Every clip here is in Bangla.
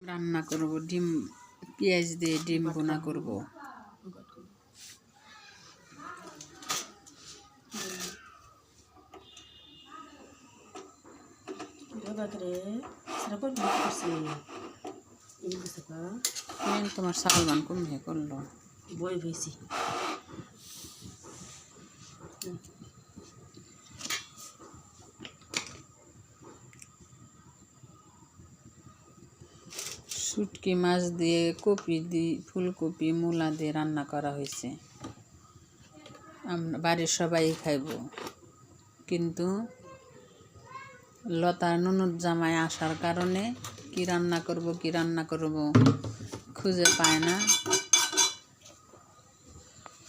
রান্না করব ডিম পেঁয়াজ দিয়ে ডিম ভুনা করব। তোমার সালমান কোন ভাই করলো বই ভেসি শুটকি মাছ দিয়ে কপি দিয়ে ফুলকপি মূলা দিয়ে রান্না করা হয়েছে। আমরা বাড়ির সবাই খাইব, কিন্তু লতা ননদ জামাই আসার কারণে কি রান্না করব খুঁজে পায় না।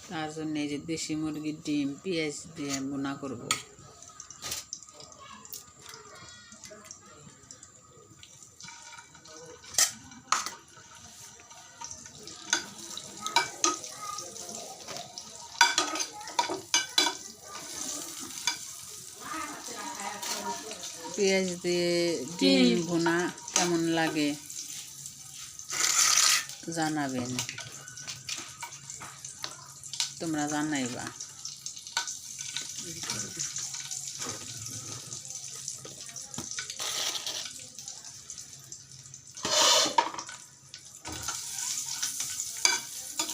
তার জন্য এই যে দেশি মুরগির ডিম পেঁয়াজ দিয়ে ভুনা করব। পেঁয়াজ দিয়ে ডিম ভুনা কেমন লাগে জানাবেন, তোমরা জানাইবা।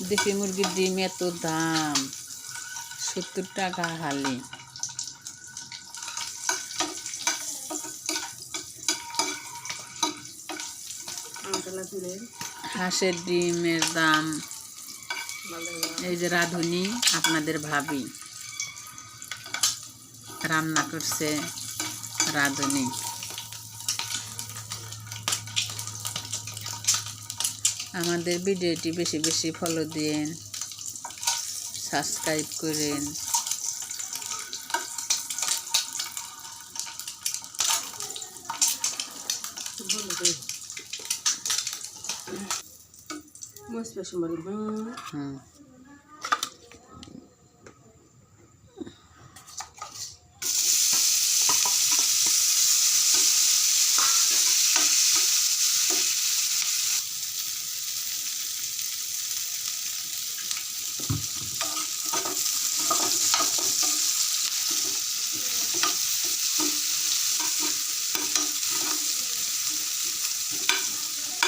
দেশি মুরগির ডিম এত দাম, 70 টাকা হালি। হাঁসের ডিমের দাম, এই যে রাঁধুনি আপনাদের ভাবি রান্না করছে, রাঁধুনি। আমাদের ভিডিওটি বেশি বেশি ফলো দিয়েন, সাবস্ক্রাইব করেন।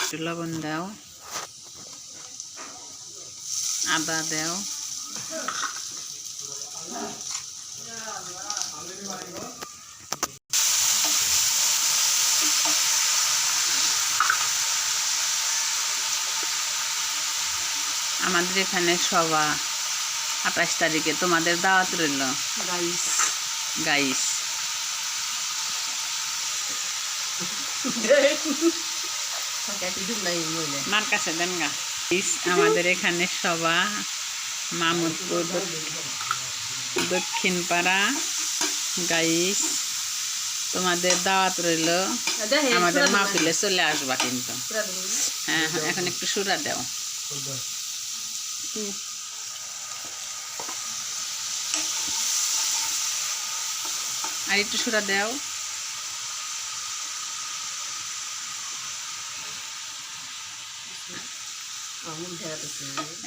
একটু লবণ দাও, আদা দাও, আমাদের এখানে সভা 28 তারিখে, তোমাদের দাওয়াত রইল গাইস। মার কাছে দেন গা। আমাদের এখানে সভা মামুদপুর দক্ষিণ পাড়া গাইস, তোমাদের দাওয়াত রইল, আমাদের মাহফিলে চলে আসবা কিন্তু। হ্যাঁ, এখন একটু সুরা দাও। আর একটু সুরা দাও।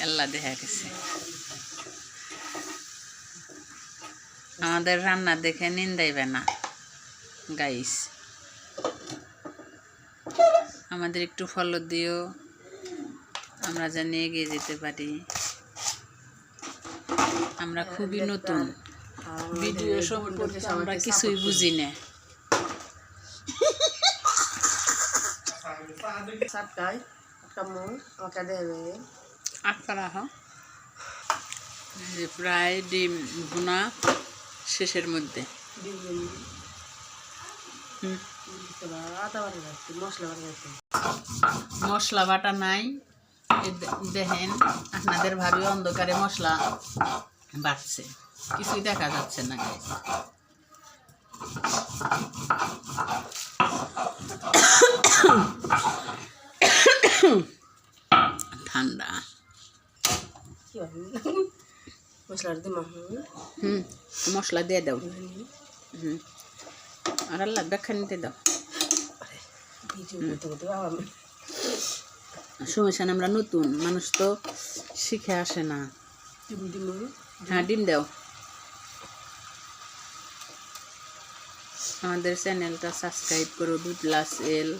আল্লাহ দেখা গেছে। আমাদের রান্না দেখে নিন্দাইবে না গাইস। আমাদের একটু ফলো দিও, আমরা জানি এগিয়ে যেতে পারি। আমরা খুবই নতুন, ভিডিও সম্পর্কে আমরা কিছুই বুঝি না। প্রায় ডিম ভুনা শেষের মধ্যে। মশলা বাটা নাই, দেখেন আপনাদের ভাবি অন্ধকারে মশলা বাটছে, কিছুই দেখা যাচ্ছে না। ঠান্ডা মশলা দিয়ে দাও। আর আল্লাহ দেখা নিতে দাও। সমস্যা না, আমরা নতুন মানুষ তো শিখে আসে না। হ্যাঁ, ডিম দাও। আমাদের চ্যানেলটা সাবস্ক্রাইব করো, দুধলাস এল।